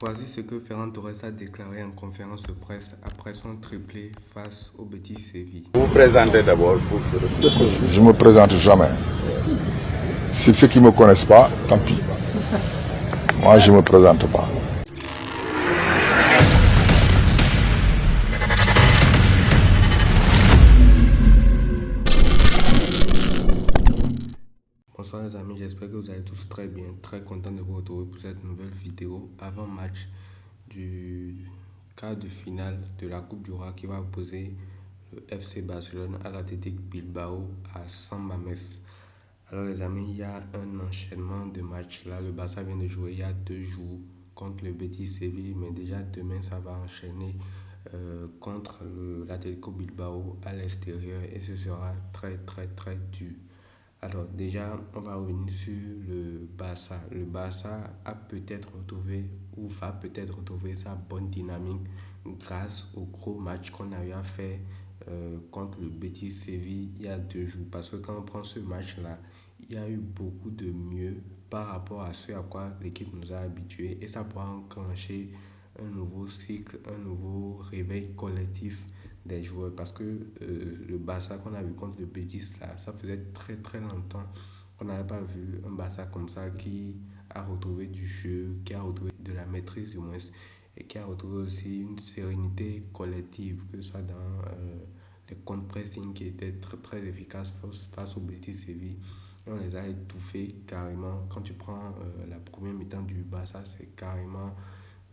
Voici ce que Ferran Torres a déclaré en conférence de presse après son triplé face au Betis Séville. Vous vous présentez d'abord pour Je me présente jamais. Si ceux qui me connaissent pas, tant pis. Moi, je me présente pas. Bonsoir les amis, j'espère que vous allez tous très bien, très content de vous retrouver pour cette nouvelle vidéo avant match du quart de finale de la Coupe du Roi qui va opposer le FC Barcelone à l'Athletic Bilbao à San Mamés. Alors les amis, il y a un enchaînement de matchs. Là, le Barça vient de jouer il y a 2 jours contre le Betis Séville, mais déjà demain ça va enchaîner contre l'Atlético Bilbao à l'extérieur et ce sera très dur. Alors déjà, on va revenir sur le Barça. Le Barça a peut-être retrouvé ou va peut-être retrouver sa bonne dynamique grâce au gros match qu'on a eu à faire contre le Betis Séville il y a 2 jours. Parce que quand on prend ce match-là, il y a eu beaucoup de mieux par rapport à ce à quoi l'équipe nous a habitués et ça pourra enclencher un nouveau cycle, un nouveau réveil collectif des joueurs parce que le Barça qu'on a vu contre le Betis là, ça faisait très longtemps qu'on n'avait pas vu un Barça comme ça qui a retrouvé du jeu, qui a retrouvé de la maîtrise du moins et qui a retrouvé aussi une sérénité collective que ce soit dans les contre-pressing qui étaient très efficaces face au Betis Séville. On les a étouffés carrément. Quand tu prends la première mi-temps du Barça, c'est carrément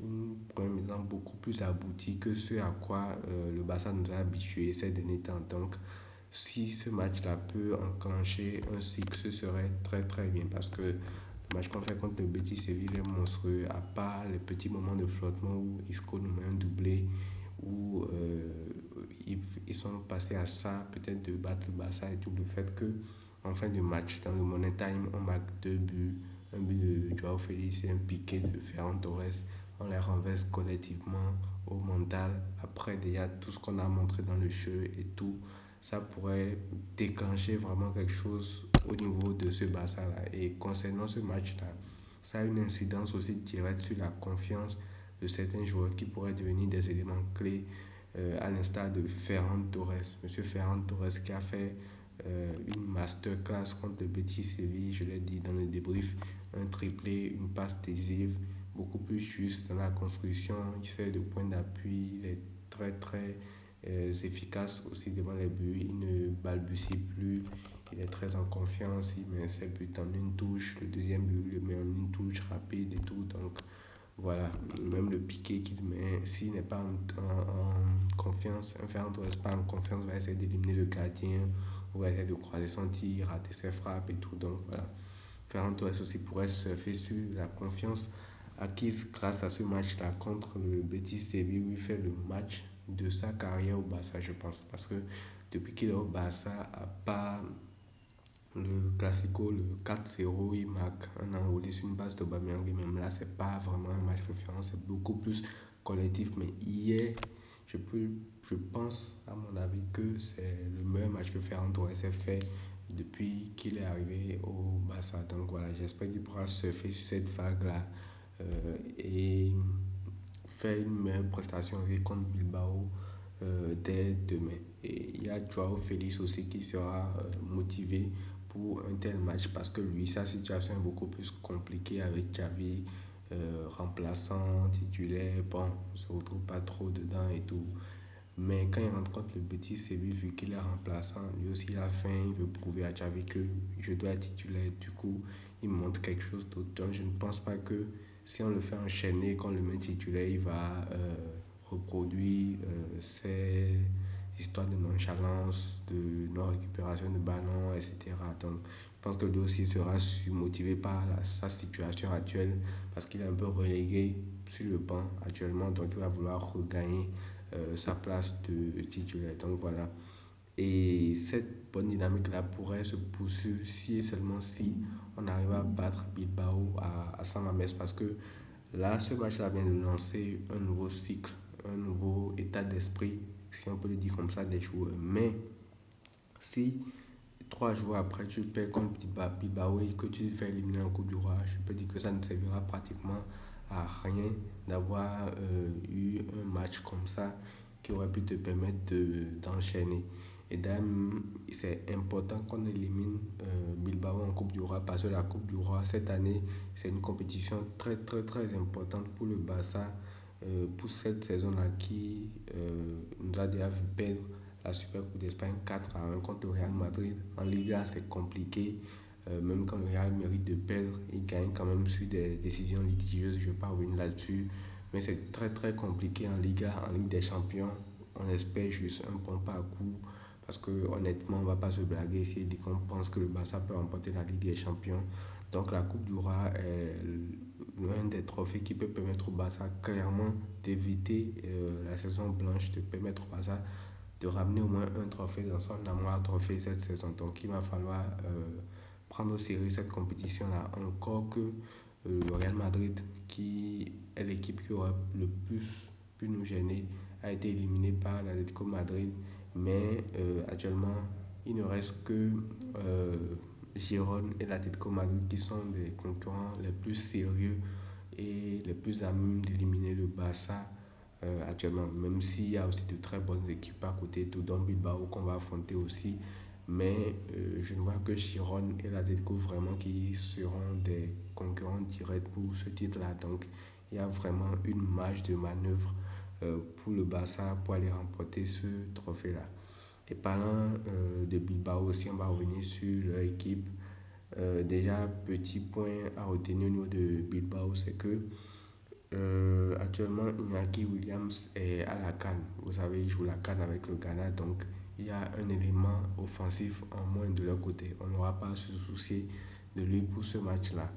une première mi-temps beaucoup plus aboutie que ce à quoi le Barça nous a habitués ces derniers temps. Donc, si ce match-là peut enclencher un cycle, ce serait très bien parce que le match qu'on fait contre le Betis Séville est monstrueux, à part les petits moments de flottement où Isco nous met un doublé, où ils sont passés à ça, peut-être de battre le Barça et tout. Le fait que en fin de match, dans le Money Time, on marque 2 buts, un but de Joao Félix et un piqué de Ferran Torres. On les renverse collectivement au mental. Après, déjà, tout ce qu'on a montré dans le jeu et tout, ça pourrait déclencher vraiment quelque chose au niveau de ce Barça-là. Et concernant ce match-là, ça a une incidence aussi directe sur la confiance de certains joueurs qui pourraient devenir des éléments clés à l'instar de Ferran Torres. Monsieur Ferran Torres qui a fait une masterclass contre le Betis Séville, je l'ai dit dans le débrief, un triplé, une passe décisive, beaucoup plus juste dans la construction, il sert de point d'appui, il est très efficace aussi devant les buts, il ne balbutie plus, il est très en confiance, il met ses buts en une touche, le deuxième but il le met en une touche rapide et tout, donc voilà, même le piqué qu'il met, s'il n'est pas en confiance, un Ferran Torres pas en confiance, va essayer d'éliminer le gardien, ou va essayer de croiser son tir, rater ses frappes et tout, donc voilà. Ferran Torres aussi pourrait surfer sur la confiance acquise grâce à ce match-là contre le Betis Séville où il fait le match de sa carrière au Barça, je pense. Parce que depuis qu'il est au Barça, à part le Classico, le 4-0, il marque un enroulé sur une base de Aubameyang. Et même là, c'est pas vraiment un match référent, c'est beaucoup plus collectif. Mais hier, je, peux, je pense, à mon avis, que c'est le meilleur match que Ferran Torres a fait depuis qu'il est arrivé au Barça. Donc voilà, j'espère qu'il pourra surfer sur cette vague-là et faire une meilleure prestation contre Bilbao dès demain. Et il y a Joao Félix aussi qui sera motivé pour un tel match parce que lui, sa situation est beaucoup plus compliquée avec Xavi, remplaçant, titulaire. Bon, on ne se retrouve pas trop dedans et tout. Mais quand il rentre contre le Betis Séville, vu qu'il est remplaçant, lui aussi il a faim, il veut prouver à Xavi que je dois être titulaire. Du coup, il montre quelque chose d'autre. Donc je ne pense pas que si on le fait enchaîner, qu'on le met titulaire, il va reproduire ses histoires de nonchalance, de non-récupération de ballon, etc. Donc je pense que lui aussi sera motivé par sa situation actuelle parce qu'il est un peu relégué sur le banc actuellement. Donc il va vouloir regagner sa place de titulaire. Donc voilà. Et cette bonne dynamique-là pourrait se poursuivre si et seulement si on arrive à battre Bilbao à San Mamés parce que là, ce match-là vient de lancer un nouveau cycle, un nouveau état d'esprit, si on peut le dire comme ça, des joueurs. Mais si 3 jours après tu perds contre Bilbao et que tu te fais éliminer en Coupe du Roi, je peux dire que ça ne servira pratiquement à rien d'avoir eu un match comme ça qui aurait pu te permettre d'enchaîner. Et d'ailleurs, c'est important qu'on élimine Bilbao en Coupe du Roi parce que la Coupe du Roi, cette année, c'est une compétition très, très, très importante pour le Barça pour cette saison-là qui nous a déjà vu perdre la Super Coupe d'Espagne 4-1 contre le Real Madrid. En Liga, c'est compliqué. Même quand le Real mérite de perdre, il gagne quand même sur des décisions litigieuses. Je ne vais pas revenir là-dessus. Mais c'est très très compliqué en Liga, en Ligue des Champions. On espère juste un bon parcours. Parce que honnêtement, on ne va pas se blaguer ici et dire qu'on pense que le Barça peut remporter la Ligue des Champions. Donc la Coupe du Roi est l'un des trophées qui peut permettre au Barça clairement d'éviter la saison blanche, de permettre au Barça de ramener au moins un trophée dans son armoire trophée cette saison. Donc il va falloir prendre au sérieux cette compétition-là. Encore que le Real Madrid, qui est l'équipe qui aura le plus pu nous gêner, a été éliminé par l'Atlético Madrid. Mais actuellement, il ne reste que Girone et l'Atlético Madrid qui sont des concurrents les plus sérieux et les plus à même d'éliminer le Barça actuellement. Même s'il y a aussi de très bonnes équipes à côté, tout dont Bilbao qu'on va affronter aussi. Mais je ne vois que Girone et l'Atlético vraiment qui seront des concurrents directs pour ce titre-là. Donc il y a vraiment une marge de manœuvre pour le Barça pour aller remporter ce trophée-là. Et parlant de Bilbao aussi, on va revenir sur leur équipe. Déjà, petit point à retenir au niveau de Bilbao, c'est que actuellement, Iñaki Williams est à la CAN. Vous savez, il joue la CAN avec le Ghana, donc il y a un élément offensif en moins de leur côté. On n'aura pas à se soucier de lui pour ce match-là.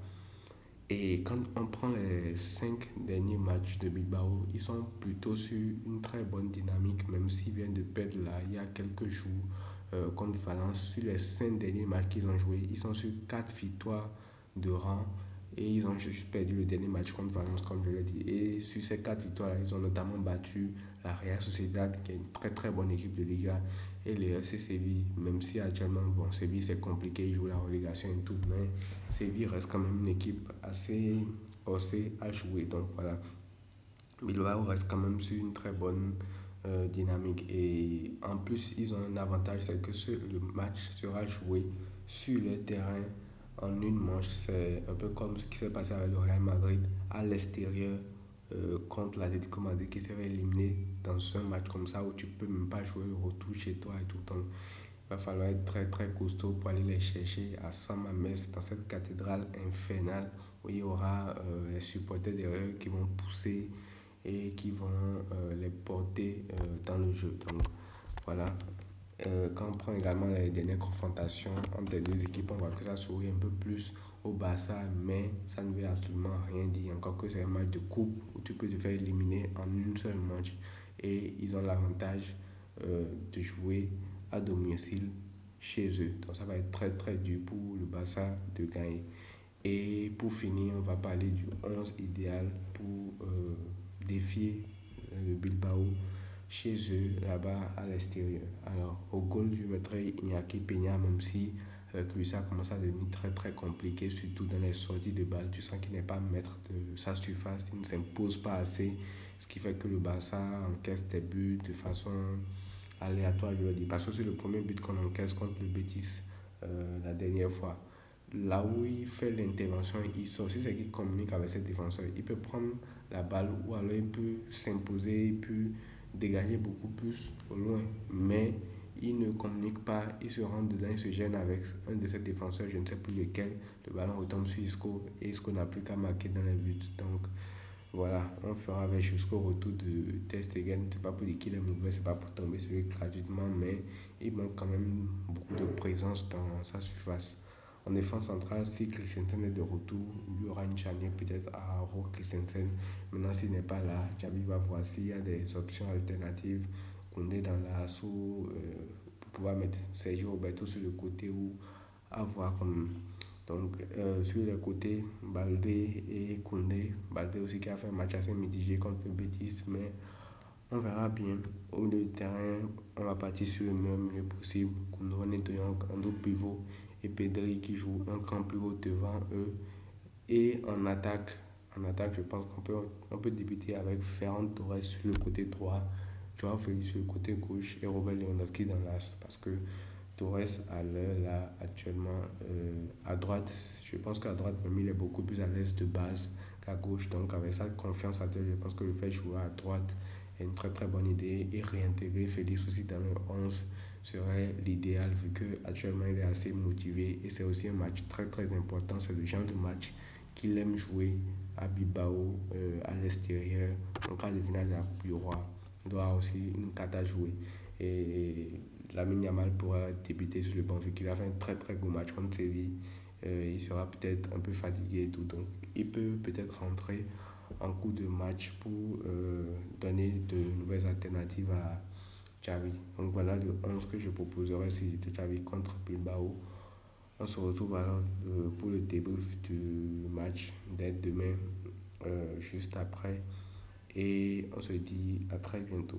Et quand on prend les 5 derniers matchs de Bilbao, ils sont plutôt sur une très bonne dynamique, même s'ils viennent de perdre là il y a quelques jours contre Valence. Sur les 5 derniers matchs qu'ils ont joués, ils sont sur 4 victoires de rang et ils ont juste perdu le dernier match contre Valence, comme je l'ai dit. Et sur ces 4 victoires-là, ils ont notamment battu la Real Sociedad, qui est une très très bonne équipe de Liga, et les FC Séville, même si actuellement, bon, Séville c'est compliqué, ils jouent la relégation et tout, mais Séville reste quand même une équipe assez corsée à jouer. Donc voilà, Bilbao reste quand même sur une très bonne dynamique. Et en plus, ils ont un avantage, c'est que le match sera joué sur le terrain en une manche. C'est un peu comme ce qui s'est passé avec le Real Madrid à l'extérieur contre l'Atlético Madrid qui s'est éliminé dans un match comme ça où tu peux même pas jouer le retour chez toi et tout. Donc, il va falloir être très très costaud pour aller les chercher à San Mamés, dans cette cathédrale infernale où il y aura les supporters derrière qui vont pousser et qui vont les porter dans le jeu. Donc voilà. Quand on prend également les dernières confrontations entre les deux équipes, on voit que ça sourit un peu plus au Barça, mais ça ne veut absolument rien dire. Encore que c'est un match de coupe où tu peux te faire éliminer en une seule match. Et ils ont l'avantage de jouer à domicile chez eux. Donc ça va être très très dur pour le Barça de gagner. Et pour finir, on va parler du 11 idéal pour défier le Bilbao chez eux, là-bas à l'extérieur. Alors, au goal, je mettrai Iñaki Peña, même si avec lui, ça commence à devenir très très compliqué, surtout dans les sorties de balle. Tu sens qu'il n'est pas maître de sa surface, il ne s'impose pas assez, ce qui fait que le Barça encaisse des buts de façon aléatoire, je veux dire. Parce que c'est le premier but qu'on encaisse contre le Betis la dernière fois. Là où il fait l'intervention, il sort. Si c'est qu'il communique avec ses défenseurs, il peut prendre la balle ou alors il peut s'imposer, il peut dégager beaucoup plus au loin. Mais il ne communique pas, il se rend dedans, il se gêne avec un de ses défenseurs, je ne sais plus lequel. Le ballon retombe sur Isco et Isco n'a plus qu'à marquer dans les buts. Donc voilà, on fera avec jusqu'au retour de Ter Stegen. C'est pas pour dire qu'il est mauvais, c'est pas pour tomber sur lui gratuitement, mais il manque quand même beaucoup de présence dans sa surface. En défense centrale, si Christensen est de retour, il y aura une charnière peut-être à Aro Christensen. Maintenant, s'il n'est pas là, Xabi va voir s'il y a des options alternatives. Koundé dans l'assaut pour pouvoir mettre Sergio Roberto sur le côté ou avoir comme. Donc, sur les côtés, Baldé et Koundé. Baldé aussi qui a fait un match assez mitigé contre le Betis, mais on verra bien. Au milieu du terrain, on va partir sur le meilleur milieu possible. Koundé, De Jong, en double pivot et Pedri qui joue un camp plus haut devant eux. Et en En attaque, je pense qu'on peut débuter avec Ferran Torres sur le côté droit, Joao Félix sur le côté gauche et Robert Lewandowski dans l'axe. Parce que Torres, à l'heure là, actuellement, à droite, je pense qu'à droite, même, il est beaucoup plus à l'aise de base qu'à gauche. Donc, avec sa confiance à telle, je pense que le fait jouer à droite est une très très bonne idée. Et réintégrer Félix aussi dans le 11 serait l'idéal vu qu'actuellement il est assez motivé. Et c'est aussi un match très très important. C'est le genre de match qu'il aime jouer à Bilbao, à l'extérieur, en cas de finale de la Coupe du Roi. Il doit aussi une carte à jouer. Et Lamine Yamal pourra débuter sur le banc vu qu'il a fait un très très beau match contre Séville. Il sera peut-être un peu fatigué et tout. Donc il peut peut-être rentrer en cours de match pour donner de nouvelles alternatives à Xavi. Donc voilà le 11 que je proposerais si j'étais Xavi contre Bilbao. On se retrouve alors pour le débrief du match dès demain, juste après. Et on se dit à très bientôt.